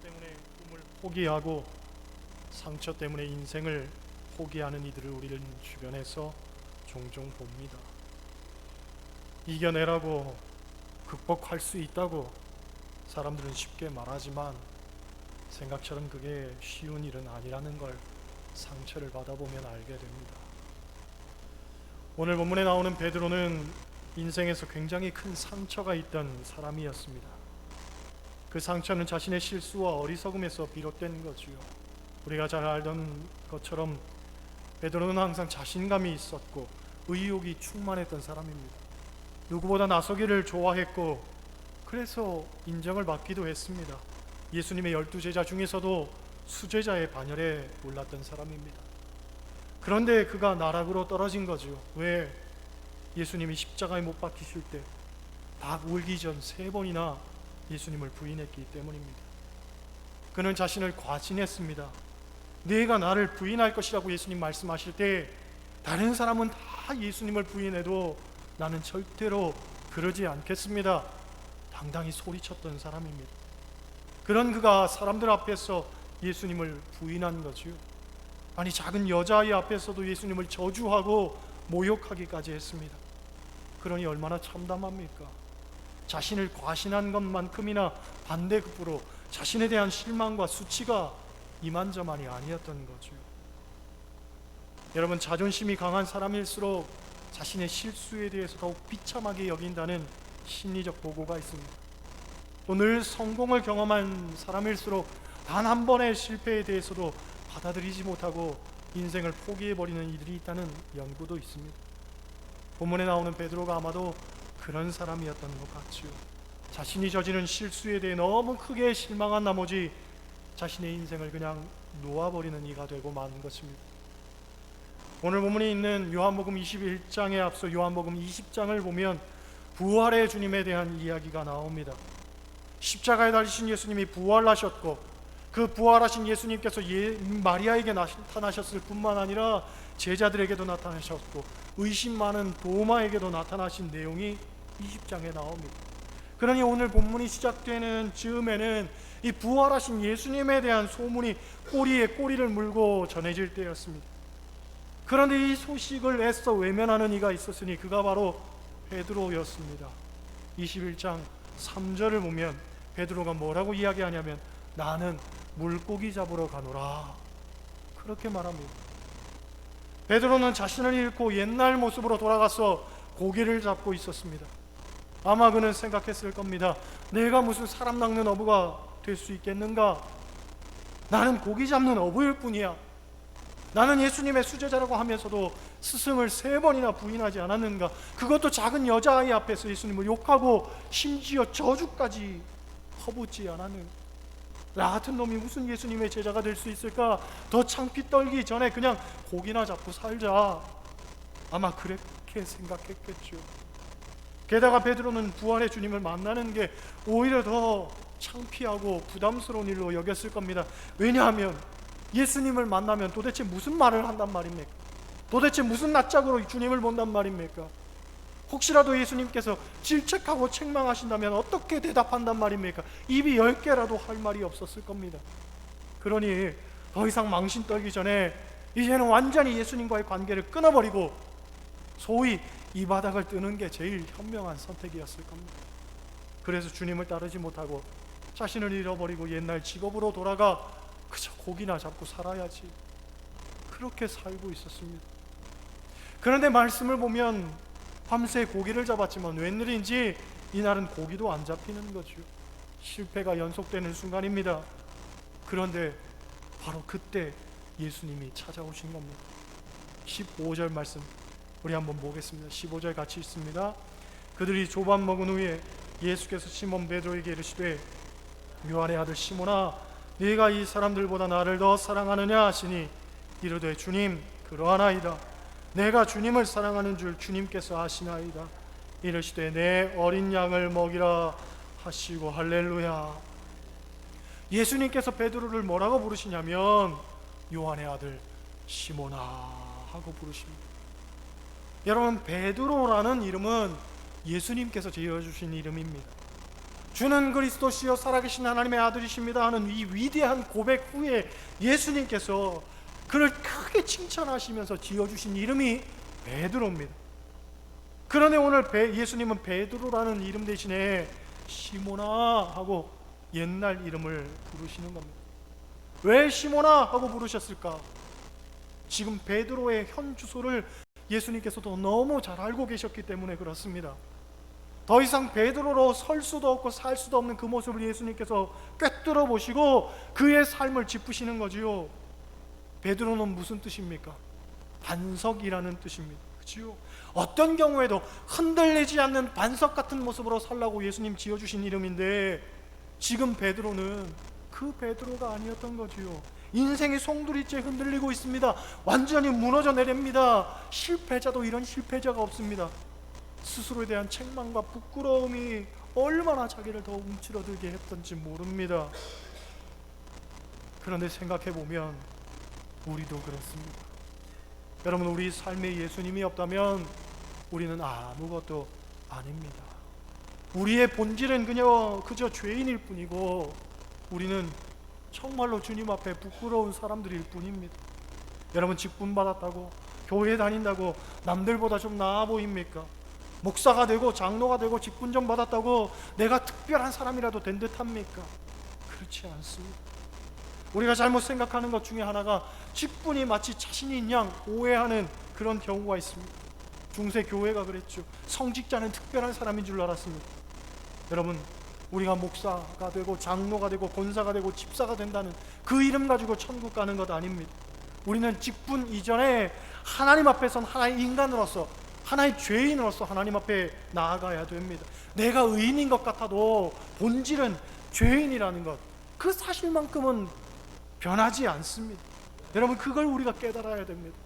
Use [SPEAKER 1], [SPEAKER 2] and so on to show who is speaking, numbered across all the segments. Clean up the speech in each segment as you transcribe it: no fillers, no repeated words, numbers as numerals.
[SPEAKER 1] 때문에 꿈을 포기하고 상처 때문에 인생을 포기하는 이들을 우리는 주변에서 종종 봅니다. 이겨내라고, 극복할 수 있다고 사람들은 쉽게 말하지만 생각처럼 그게 쉬운 일은 아니라는 걸 상처를 받아보면 알게 됩니다. 오늘 본문에 나오는 베드로는 인생에서 굉장히 큰 상처가 있던 사람이었습니다. 그 상처는 자신의 실수와 어리석음에서 비롯된 거지요. 우리가 잘 알던 것처럼 베드로는 항상 자신감이 있었고 의욕이 충만했던 사람입니다. 누구보다 나서기를 좋아했고 그래서 인정을 받기도 했습니다. 예수님의 12제자 중에서도 수제자의 반열에 올랐던 사람입니다. 그런데 그가 나락으로 떨어진 거죠. 왜? 예수님이 십자가에 못 박히실 때 닭 울기 전 3번이나 예수님을 부인했기 때문입니다. 그는 자신을 과신했습니다. 네가 나를 부인할 것이라고 예수님 말씀하실 때 다른 사람은 다 예수님을 부인해도 나는 절대로 그러지 않겠습니다. 당당히 소리쳤던 사람입니다. 그런 그가 사람들 앞에서 예수님을 부인한 거지요. 아니, 작은 여자아이 앞에서도 예수님을 저주하고 모욕하기까지 했습니다. 그러니 얼마나 참담합니까? 자신을 과신한 것만큼이나 반대급부로 자신에 대한 실망과 수치가 이만저만이 아니었던 거죠. 여러분, 자존심이 강한 사람일수록 자신의 실수에 대해서 더욱 비참하게 여긴다는 심리적 보고가 있습니다. 또 늘 성공을 경험한 사람일수록 단 한 번의 실패에 대해서도 받아들이지 못하고 인생을 포기해버리는 이들이 있다는 연구도 있습니다. 본문에 나오는 베드로가 아마도 그런 사람이었던 것 같지요. 자신이 저지른 실수에 대해 너무 크게 실망한 나머지 자신의 인생을 그냥 놓아버리는 이가 되고 마는 것입니다. 오늘 본문에 있는 요한복음 21장에 앞서 요한복음 20장을 보면 부활의 주님에 대한 이야기가 나옵니다. 십자가에 달리신 예수님이 부활하셨고 그 부활하신 예수님께서 마리아에게 나타나셨을 뿐만 아니라 제자들에게도 나타나셨고 의심 많은 도마에게도 나타나신 내용이 20장에 나옵니다. 그러니 오늘 본문이 시작되는 즈음에는 이 부활하신 예수님에 대한 소문이 꼬리에 꼬리를 물고 전해질 때였습니다. 그런데 이 소식을 애써 외면하는 이가 있었으니 그가 바로 베드로였습니다. 21장 3절을 보면 베드로가 뭐라고 이야기하냐면 나는 물고기 잡으러 가노라, 그렇게 말합니다. 베드로는 자신을 잃고 옛날 모습으로 돌아가서 고기를 잡고 있었습니다. 아마 그는 생각했을 겁니다. 내가 무슨 사람 낚는 어부가 될 수 있겠는가? 나는 고기 잡는 어부일 뿐이야. 나는 예수님의 수제자라고 하면서도 스승을 3번이나 부인하지 않았는가? 그것도 작은 여자아이 앞에서 예수님을 욕하고 심지어 저주까지 퍼붓지 않았는가? 나 같은 놈이 무슨 예수님의 제자가 될 수 있을까? 더 창피 떨기 전에 그냥 고기나 잡고 살자. 아마 그렇게 생각했겠죠. 게다가 베드로는 부활의 주님을 만나는 게 오히려 더 창피하고 부담스러운 일로 여겼을 겁니다. 왜냐하면 예수님을 만나면 도대체 무슨 말을 한단 말입니까? 도대체 무슨 낯짝으로 주님을 본단 말입니까? 혹시라도 예수님께서 질책하고 책망하신다면 어떻게 대답한단 말입니까? 입이 10개라도 할 말이 없었을 겁니다. 그러니 더 이상 망신 떨기 전에 이제는 완전히 예수님과의 관계를 끊어버리고 소위 이 바닥을 뜨는 게 제일 현명한 선택이었을 겁니다. 그래서 주님을 따르지 못하고 자신을 잃어버리고 옛날 직업으로 돌아가 그저 고기나 잡고 살아야지, 그렇게 살고 있었습니다. 그런데 말씀을 보면 밤새 고기를 잡았지만 웬일인지 이날은 고기도 안 잡히는 거죠. 실패가 연속되는 순간입니다. 그런데 바로 그때 예수님이 찾아오신 겁니다. 15절 말씀 우리 한번 보겠습니다. 15절 같이 읽습니다. 그들이 조반 먹은 후에 예수께서 시몬 베드로에게 이르시되 요한의 아들 시몬아, 네가 이 사람들보다 나를 더 사랑하느냐 하시니 이르되 주님, 그러하나이다. 내가 주님을 사랑하는 줄 주님께서 아시나이다. 이르시되 내 어린 양을 먹이라 하시고, 할렐루야. 예수님께서 베드로를 뭐라고 부르시냐면 요한의 아들 시몬아 하고 부르십니다. 여러분, 베드로라는 이름은 예수님께서 지어주신 이름입니다. 주는 그리스도시요 살아계신 하나님의 아들이십니다 하는 이 위대한 고백 후에 예수님께서 그를 크게 칭찬하시면서 지어주신 이름이 베드로입니다. 그런데 오늘 예수님은 베드로라는 이름 대신에 시몬아 하고 옛날 이름을 부르시는 겁니다. 왜 시몬아 하고 부르셨을까? 지금 베드로의 현 주소를 예수님께서도 너무 잘 알고 계셨기 때문에 그렇습니다. 더 이상 베드로로 설 수도 없고 살 수도 없는 그 모습을 예수님께서 꿰뚫어 보시고 그의 삶을 짚으시는 거지요. 베드로는 무슨 뜻입니까? 반석이라는 뜻입니다. 그렇지요? 어떤 경우에도 흔들리지 않는 반석 같은 모습으로 살라고 예수님 지어주신 이름인데 지금 베드로는 그 베드로가 아니었던 거지요. 인생이 송두리째 흔들리고 있습니다. 완전히 무너져 내립니다. 실패자도 이런 실패자가 없습니다. 스스로에 대한 책망과 부끄러움이 얼마나 자기를 더 움츠러들게 했던지 모릅니다. 그런데 생각해보면 우리도 그렇습니다. 여러분, 우리 삶에 예수님이 없다면 우리는 아무것도 아닙니다. 우리의 본질은 그저 죄인일 뿐이고 우리는 정말로 주님 앞에 부끄러운 사람들일 뿐입니다. 여러분, 직분 받았다고 교회 다닌다고 남들보다 좀 나아 보입니까? 목사가 되고 장로가 되고 직분 좀 받았다고 내가 특별한 사람이라도 된 듯합니까? 그렇지 않습니다. 우리가 잘못 생각하는 것 중에 하나가 직분이 마치 자신인 양 오해하는 그런 경우가 있습니다. 중세 교회가 그랬죠. 성직자는 특별한 사람인 줄 알았습니다. 여러분, 우리가 목사가 되고 장로가 되고 권사가 되고 집사가 된다는 그 이름 가지고 천국 가는 것 아닙니다. 우리는 직분 이전에 하나님 앞에선 하나의 인간으로서, 하나의 죄인으로서 하나님 앞에 나아가야 됩니다. 내가 의인인 것 같아도 본질은 죄인이라는 것, 그 사실만큼은 변하지 않습니다. 여러분, 그걸 우리가 깨달아야 됩니다.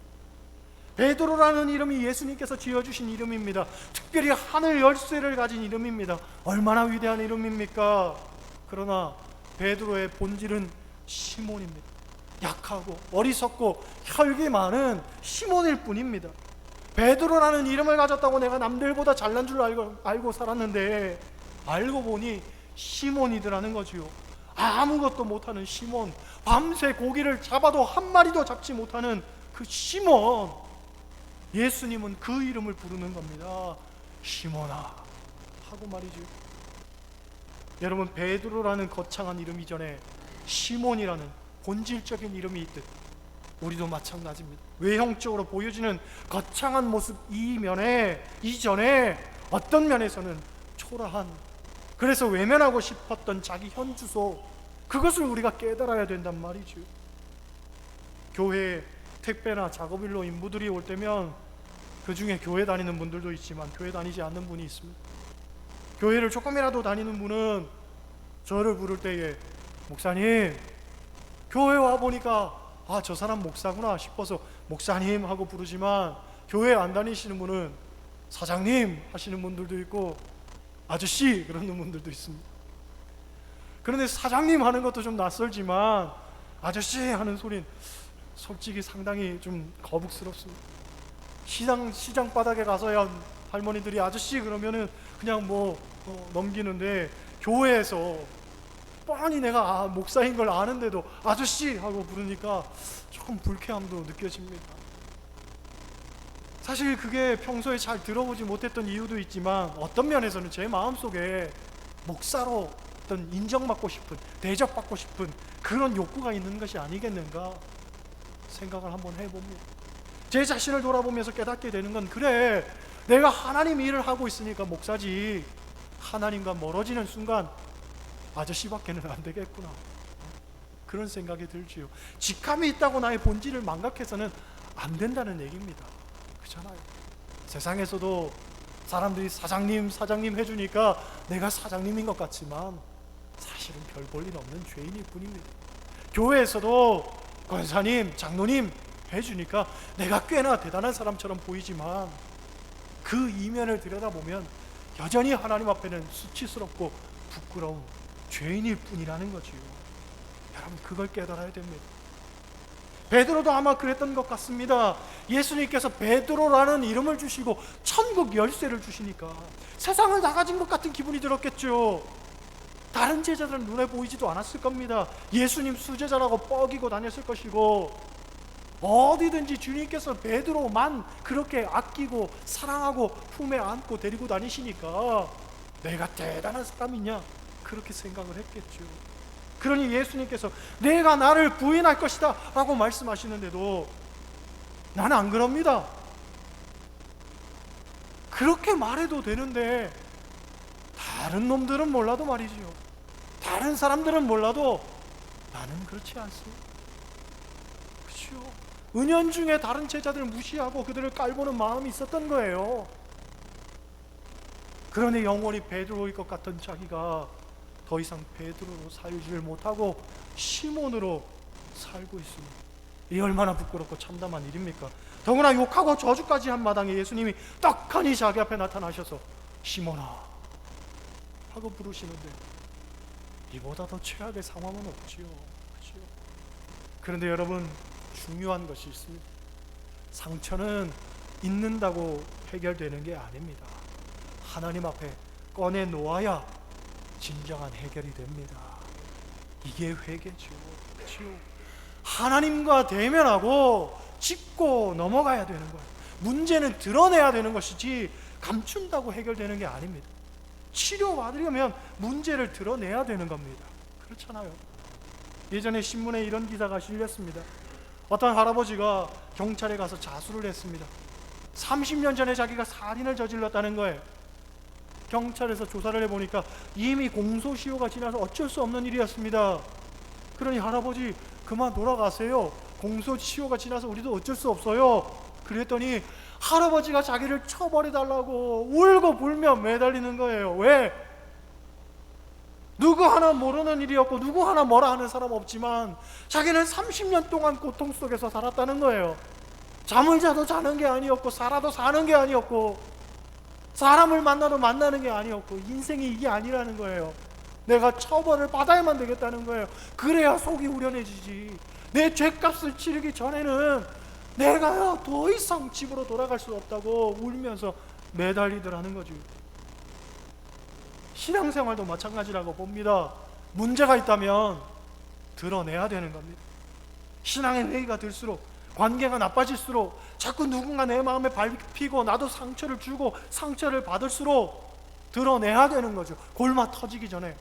[SPEAKER 1] 베드로라는 이름이 예수님께서 지어주신 이름입니다. 특별히 하늘 열쇠를 가진 이름입니다. 얼마나 위대한 이름입니까? 그러나 베드로의 본질은 시몬입니다. 약하고 어리석고 혈기 많은 시몬일 뿐입니다. 베드로라는 이름을 가졌다고 내가 남들보다 잘난 줄 알고 살았는데 알고 보니 시몬이더라는 거지요. 아무것도 못하는 시몬, 밤새 고기를 잡아도 한 마리도 잡지 못하는 그 시몬. 예수님은 그 이름을 부르는 겁니다. 시몬아 하고 말이죠. 여러분, 베드로라는 거창한 이름 이전에 시몬이라는 본질적인 이름이 있듯 우리도 마찬가지입니다. 외형적으로 보여지는 거창한 모습 이전에 어떤 면에서는 초라한, 그래서 외면하고 싶었던 자기 현 주소, 그것을 우리가 깨달아야 된단 말이죠. 교회에 택배나 작업일로 인부들이 올 때면 그 중에 교회 다니는 분들도 있지만 교회 다니지 않는 분이 있습니다. 교회를 조금이라도 다니는 분은 저를 부를 때에 목사님, 교회 와보니까 저 사람 목사구나 싶어서 목사님 하고 부르지만 교회 안 다니시는 분은 사장님 하시는 분들도 있고 아저씨 그러는 분들도 있습니다. 그런데 사장님 하는 것도 좀 낯설지만 아저씨 하는 소리는 솔직히 상당히 좀 거북스럽습니다. 시장 바닥에 가서야 할머니들이 아저씨 그러면은 그냥 넘기는데 교회에서 뻔히 내가 목사인 걸 아는데도 아저씨 하고 부르니까 조금 불쾌함도 느껴집니다. 사실 그게 평소에 잘 들어보지 못했던 이유도 있지만 어떤 면에서는 제 마음속에 목사로 어떤 인정받고 싶은, 대접받고 싶은 그런 욕구가 있는 것이 아니겠는가 생각을 한번 해봅니다. 제 자신을 돌아보면서 깨닫게 되는 건, 그래, 내가 하나님 일을 하고 있으니까 목사지, 하나님과 멀어지는 순간 아저씨밖에는 안 되겠구나, 그런 생각이 들지요. 직함이 있다고 나의 본질을 망각해서는 안 된다는 얘기입니다. 그렇잖아요. 세상에서도 사람들이 사장님 해주니까 내가 사장님인 것 같지만 사실은 별 볼 일 없는 죄인일 뿐입니다. 교회에서도 권사님, 장로님 해주니까 내가 꽤나 대단한 사람처럼 보이지만 그 이면을 들여다보면 여전히 하나님 앞에는 수치스럽고 부끄러운 죄인일 뿐이라는 거지요. 여러분, 그걸 깨달아야 됩니다. 베드로도 아마 그랬던 것 같습니다. 예수님께서 베드로라는 이름을 주시고 천국 열쇠를 주시니까 세상을 다 가진 것 같은 기분이 들었겠죠. 다른 제자들은 눈에 보이지도 않았을 겁니다. 예수님 수제자라고 뻐기고 다녔을 것이고, 어디든지 주님께서 베드로만 그렇게 아끼고 사랑하고 품에 안고 데리고 다니시니까 내가 대단한 사람이냐 그렇게 생각을 했겠죠. 그러니 예수님께서 내가 나를 부인할 것이다 라고 말씀하시는데도 나는 안 그럽니다. 그렇게 말해도 되는데 다른 놈들은 몰라도 말이지요, 다른 사람들은 몰라도 나는 그렇지 않습니다. 그렇죠? 은연중에 다른 제자들을 무시하고 그들을 깔보는 마음이 있었던 거예요. 그러니 영원히 베드로일 것 같던 자기가 더 이상 베드로로 살지를 못하고 시몬으로 살고 있습니다. 이 얼마나 부끄럽고 참담한 일입니까? 더구나 욕하고 저주까지 한 마당에 예수님이 떡하니 자기 앞에 나타나셔서 시몬아 하고 부르시는데 이보다 더 최악의 상황은 없지요. 그렇죠? 그런데 여러분, 중요한 것이 있습니다. 상처는 있는다고 해결되는 게 아닙니다. 하나님 앞에 꺼내 놓아야 진정한 해결이 됩니다. 이게 회개죠. 그렇죠? 하나님과 대면하고 짚고 넘어가야 되는 거예요. 문제는 드러내야 되는 것이지 감춘다고 해결되는 게 아닙니다. 치료받으려면 문제를 드러내야 되는 겁니다. 그렇잖아요. 예전에 신문에 이런 기사가 실렸습니다. 어떤 할아버지가 경찰에 가서 자수를 했습니다. 30년 전에 자기가 살인을 저질렀다는 거예요. 경찰에서 조사를 해보니까 이미 공소시효가 지나서 어쩔 수 없는 일이었습니다. 그러니 할아버지 그만 돌아가세요. 공소시효가 지나서 우리도 어쩔 수 없어요. 그랬더니 할아버지가 자기를 처벌해달라고 울고 불며 매달리는 거예요. 왜? 누구 하나 모르는 일이었고 누구 하나 뭐라 하는 사람 없지만 자기는 30년 동안 고통 속에서 살았다는 거예요. 잠을 자도 자는 게 아니었고 살아도 사는 게 아니었고 사람을 만나도 만나는 게 아니었고 인생이 이게 아니라는 거예요. 내가 처벌을 받아야만 되겠다는 거예요. 그래야 속이 후련해지지. 내 죄값을 치르기 전에는 내가 더 이상 집으로 돌아갈 수 없다고 울면서 매달리더라는 거죠. 신앙생활도 마찬가지라고 봅니다. 문제가 있다면 드러내야 되는 겁니다. 신앙의 회의가 들수록, 관계가 나빠질수록 자꾸 누군가 내 마음에 밟히고 나도 상처를 주고 상처를 받을수록 드러내야 되는 거죠. 골마 터지기 전에.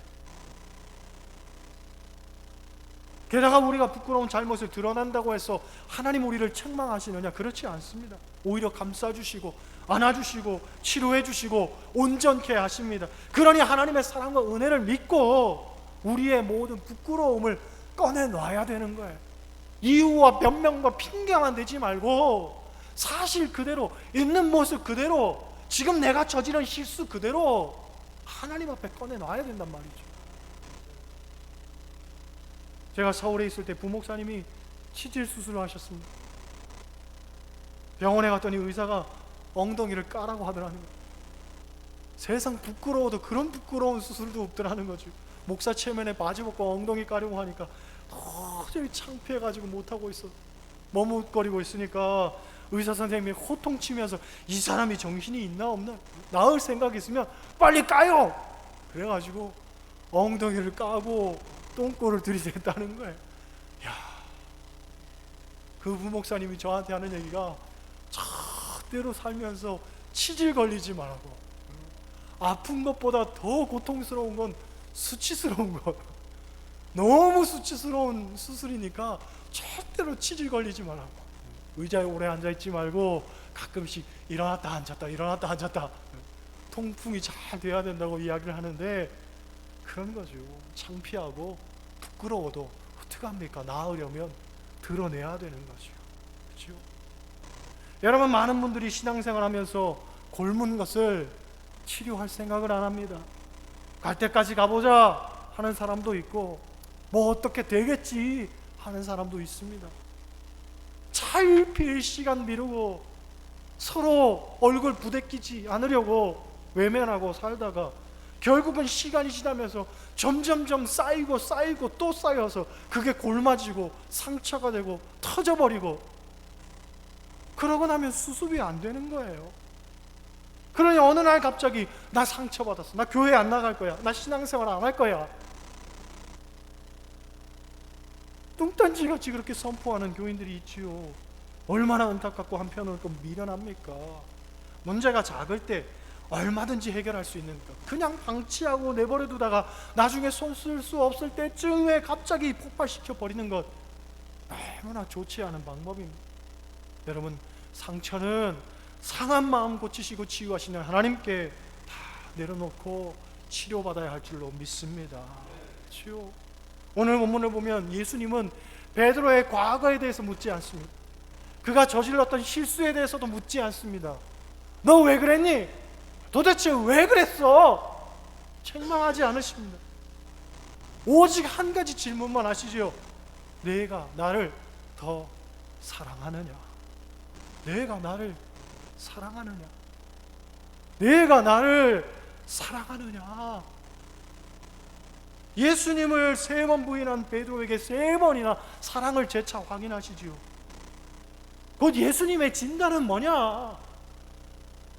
[SPEAKER 1] 게다가 우리가 부끄러운 잘못을 드러난다고 해서 하나님 우리를 책망하시느냐? 그렇지 않습니다. 오히려 감싸주시고 안아주시고 치료해주시고 온전케 하십니다. 그러니 하나님의 사랑과 은혜를 믿고 우리의 모든 부끄러움을 꺼내놔야 되는 거예요. 이유와 변명과 핑계만 대지 말고 사실 그대로, 있는 모습 그대로, 지금 내가 저지른 실수 그대로 하나님 앞에 꺼내놔야 된단 말이죠. 제가 서울에 있을 때 부목사님이 치질 수술을 하셨습니다. 병원에 갔더니 의사가 엉덩이를 까라고 하더라는 거예요. 세상 부끄러워도 그런 부끄러운 수술도 없더라는 거죠. 목사 체면에 바지 벗고 엉덩이 까려고 하니까 도저히 창피해가지고 못하고 있어 머뭇거리고 있으니까 의사 선생님이 호통치면서 이 사람이 정신이 있나 없나, 나을 생각 있으면 빨리 까요! 그래가지고 엉덩이를 까고 똥꼬를 들이댔다는 거예요. 야, 그 부목사님이 저한테 하는 얘기가 절대로 살면서 치질 걸리지 말라고, 아픈 것보다 더 고통스러운 건 수치스러운 것, 너무 수치스러운 수술이니까 절대로 치질 걸리지 말라고, 의자에 오래 앉아있지 말고 가끔씩 일어났다 앉았다 일어났다 앉았다, 통풍이 잘 돼야 된다고 이야기를 하는데 그런 거죠. 창피하고 부끄러워도 어떡합니까? 나으려면 드러내야 되는 거죠. 그렇죠? 여러분, 많은 분들이 신앙생활 하면서 곪은 것을 치료할 생각을 안 합니다. 갈 때까지 가보자 하는 사람도 있고 뭐 어떻게 되겠지 하는 사람도 있습니다. 차일피일 시간 미루고 서로 얼굴 부대끼지 않으려고 외면하고 살다가 결국은 시간이 지나면서 점점점 쌓이고 또 쌓여서 그게 골마지고 상처가 되고 터져버리고, 그러고 나면 수습이 안 되는 거예요. 그러니 어느 날 갑자기 나 상처받았어, 나 교회 안 나갈 거야, 나 신앙생활 안 할 거야, 뚱딴지같이 그렇게 선포하는 교인들이 있지요. 얼마나 안타깝고 한편으로는 또 미련합니까? 문제가 작을 때 얼마든지 해결할 수 있는 것, 그냥 방치하고 내버려 두다가 나중에 손 쓸 수 없을 때쯤에 갑자기 폭발시켜 버리는 것, 너무나 좋지 않은 방법입니다. 여러분, 상처는 상한 마음 고치시고 치유하시는 하나님께 다 내려놓고 치료받아야 할 줄로 믿습니다. 치유. 오늘 본문을 보면 예수님은 베드로의 과거에 대해서 묻지 않습니다. 그가 저질렀던 실수에 대해서도 묻지 않습니다. 너 왜 그랬니? 도대체 왜 그랬어? 책망하지 않으십니다. 오직 한 가지 질문만 하시죠. 내가 나를 더 사랑하느냐? 내가 나를 사랑하느냐? 내가 나를 사랑하느냐? 예수님을 3번 부인한 베드로에게 3번이나 사랑을 재차 확인하시지요. 곧 예수님의 진단은 뭐냐?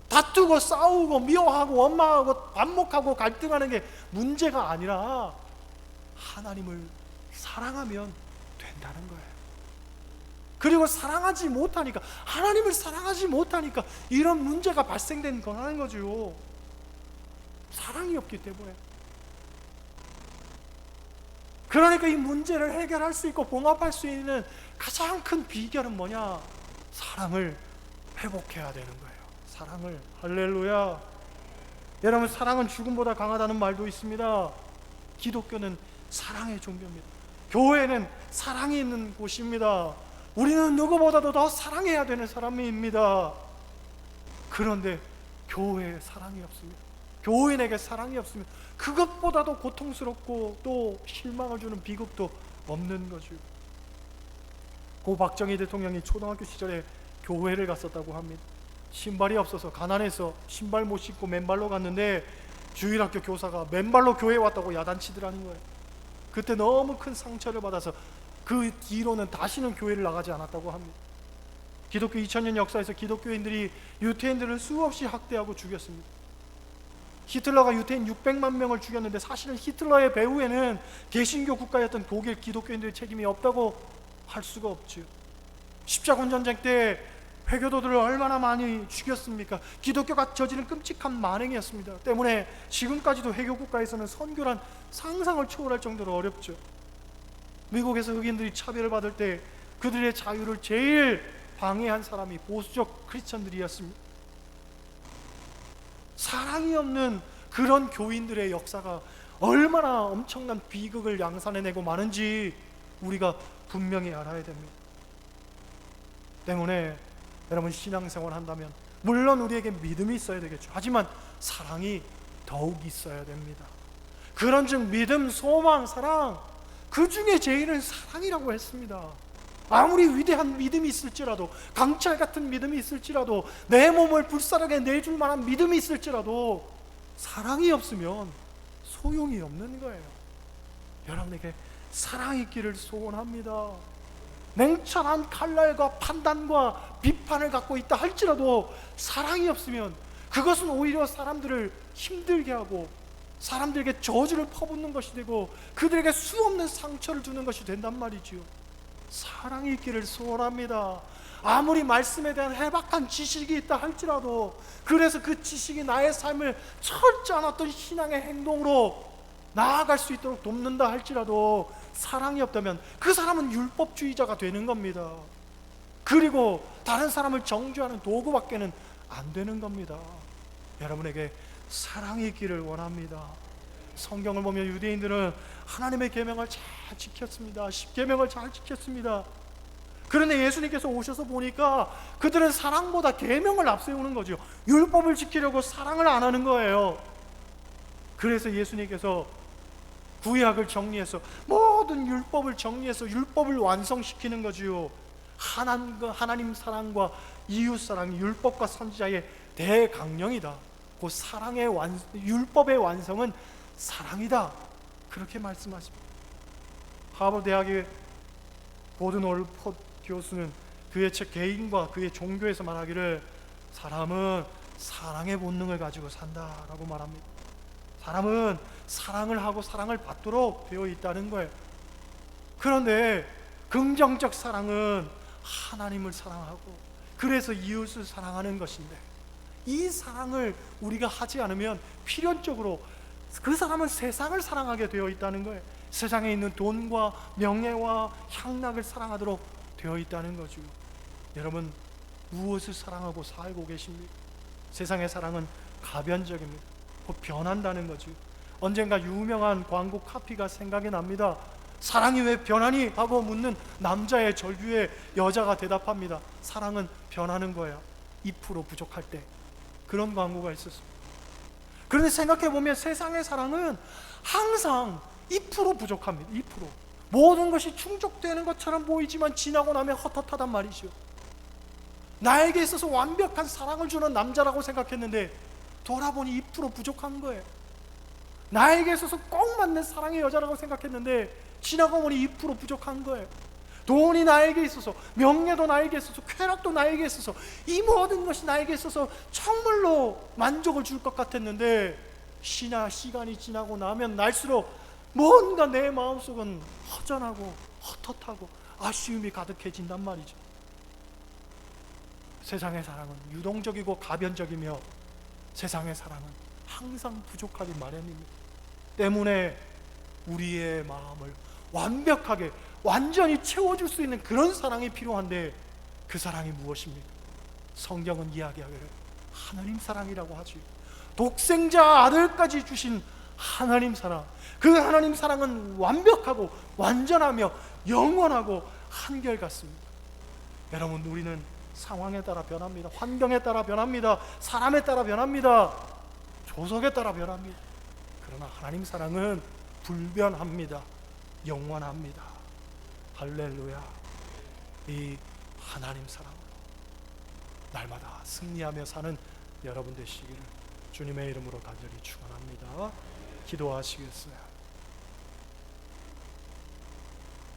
[SPEAKER 1] 다투고 싸우고 미워하고 원망하고 반목하고 갈등하는 게 문제가 아니라 하나님을 사랑하면 된다는 거예요. 그리고 사랑하지 못하니까, 하나님을 사랑하지 못하니까 이런 문제가 발생된 거라는 거죠. 사랑이 없기 때문에. 그러니까 이 문제를 해결할 수 있고 봉합할 수 있는 가장 큰 비결은 뭐냐? 사랑을 회복해야 되는 거예요. 사랑을. 할렐루야. 여러분, 사랑은 죽음보다 강하다는 말도 있습니다. 기독교는 사랑의 종교입니다. 교회는 사랑이 있는 곳입니다. 우리는 누구보다도 더 사랑해야 되는 사람입니다. 그런데 교회에 사랑이 없습니다. 교인에게 사랑이 없으면 그것보다도 고통스럽고 또 실망을 주는 비극도 없는 거죠. 고 박정희 대통령이 초등학교 시절에 교회를 갔었다고 합니다. 신발이 없어서 가난해서 신발 못 신고 맨발로 갔는데 주일학교 교사가 맨발로 교회에 왔다고 야단치더라는 거예요. 그때 너무 큰 상처를 받아서 그 뒤로는 다시는 교회를 나가지 않았다고 합니다. 기독교 2000년 역사에서 기독교인들이 유태인들을 수없이 학대하고 죽였습니다. 히틀러가 유태인 600만 명을 죽였는데 사실은 히틀러의 배후에는 개신교 국가였던 독일 기독교인들의 책임이 없다고 할 수가 없죠. 십자군 전쟁 때 회교도들을 얼마나 많이 죽였습니까? 기독교가 저지른 끔찍한 만행이었습니다. 때문에 지금까지도 회교 국가에서는 선교란 상상을 초월할 정도로 어렵죠. 미국에서 흑인들이 차별을 받을 때 그들의 자유를 제일 방해한 사람이 보수적 크리스천들이었습니다. 사랑이 없는 그런 교인들의 역사가 얼마나 엄청난 비극을 양산해내고 마는지 우리가 분명히 알아야 됩니다. 때문에 여러분, 신앙생활 한다면 물론 우리에게 믿음이 있어야 되겠죠. 하지만 사랑이 더욱 있어야 됩니다. 그런즉 믿음, 소망, 사랑, 그 중에 제일은 사랑이라고 했습니다. 아무리 위대한 믿음이 있을지라도, 강철 같은 믿음이 있을지라도, 내 몸을 불사르게 내줄 만한 믿음이 있을지라도 사랑이 없으면 소용이 없는 거예요. 여러분에게 사랑이 있기를 소원합니다. 냉철한 칼날과 판단과 비판을 갖고 있다 할지라도 사랑이 없으면 그것은 오히려 사람들을 힘들게 하고 사람들에게 저주를 퍼붓는 것이 되고 그들에게 수없는 상처를 주는 것이 된단 말이지요. 사랑이 있기를 소원합니다. 아무리 말씀에 대한 해박한 지식이 있다 할지라도, 그래서 그 지식이 나의 삶을 철저한 어떤 신앙의 행동으로 나아갈 수 있도록 돕는다 할지라도 사랑이 없다면 그 사람은 율법주의자가 되는 겁니다. 그리고 다른 사람을 정죄하는 도구밖에는 안 되는 겁니다. 여러분에게 사랑이 있기를 원합니다. 성경을 보면 유대인들은 하나님의 계명을 잘 지켰습니다. 십계명을 잘 지켰습니다. 그런데 예수님께서 오셔서 보니까 그들은 사랑보다 계명을 앞세우는 거죠. 율법을 지키려고 사랑을 안 하는 거예요. 그래서 예수님께서 구약을 정리해서 모든 율법을 정리해서 율법을 완성시키는 거지요. 하나님 사랑과 이웃 사랑, 율법과 선지자의 대강령이다. 그 사랑의 율법의 완성은 사랑이다. 그렇게 말씀하십니다. 하버드 대학의 고든 올포트 교수는 그의 책 개인과 그의 종교에서 말하기를, 사람은 사랑의 본능을 가지고 산다라고 말합니다. 사람은 사랑을 하고 사랑을 받도록 되어 있다는 거예요. 그런데 긍정적 사랑은 하나님을 사랑하고 그래서 이웃을 사랑하는 것인데, 이 사랑을 우리가 하지 않으면 필연적으로 그 사람은 세상을 사랑하게 되어 있다는 거예요. 세상에 있는 돈과 명예와 향락을 사랑하도록 되어 있다는 거죠. 여러분, 무엇을 사랑하고 살고 계십니까? 세상의 사랑은 가변적입니다. 곧 변한다는 거죠. 언젠가 유명한 광고 카피가 생각이 납니다. 사랑이 왜 변하니? 하고 묻는 남자의 절규에 여자가 대답합니다. 사랑은 변하는 거야, 2% 부족할 때. 그런 광고가 있었습니다. 그런데 생각해보면 세상의 사랑은 항상 2% 부족합니다. 2%. 모든 것이 충족되는 것처럼 보이지만 지나고 나면 헛헛하단 말이죠. 나에게 있어서 완벽한 사랑을 주는 남자라고 생각했는데 돌아보니 2% 부족한 거예요. 나에게 있어서 꼭 맞는 사랑의 여자라고 생각했는데 지나고 보니 2% 부족한 거예요. 돈이 나에게 있어서, 명예도 나에게 있어서, 쾌락도 나에게 있어서, 이 모든 것이 나에게 있어서 정말로 만족을 줄 것 같았는데 시간이 지나고 나면 날수록 뭔가 내 마음속은 허전하고 헛헛하고 아쉬움이 가득해진단 말이죠. 세상의 사랑은 유동적이고 가변적이며 세상의 사랑은 항상 부족하기 마련입니다. 때문에 우리의 마음을 완벽하게 완전히 채워줄 수 있는 그런 사랑이 필요한데, 그 사랑이 무엇입니까? 성경은 이야기하기를 하나님 사랑이라고 하지. 독생자 아들까지 주신 하나님 사랑, 그 하나님 사랑은 완벽하고 완전하며 영원하고 한결같습니다. 여러분, 우리는 상황에 따라 변합니다. 환경에 따라 변합니다. 사람에 따라 변합니다. 조석에 따라 변합니다. 그러나 하나님 사랑은 불변합니다. 영원합니다. 할렐루야. 이 하나님 사랑으로 날마다 승리하며 사는 여러분 되시기를 주님의 이름으로 간절히 축원합니다. 기도하시겠어요?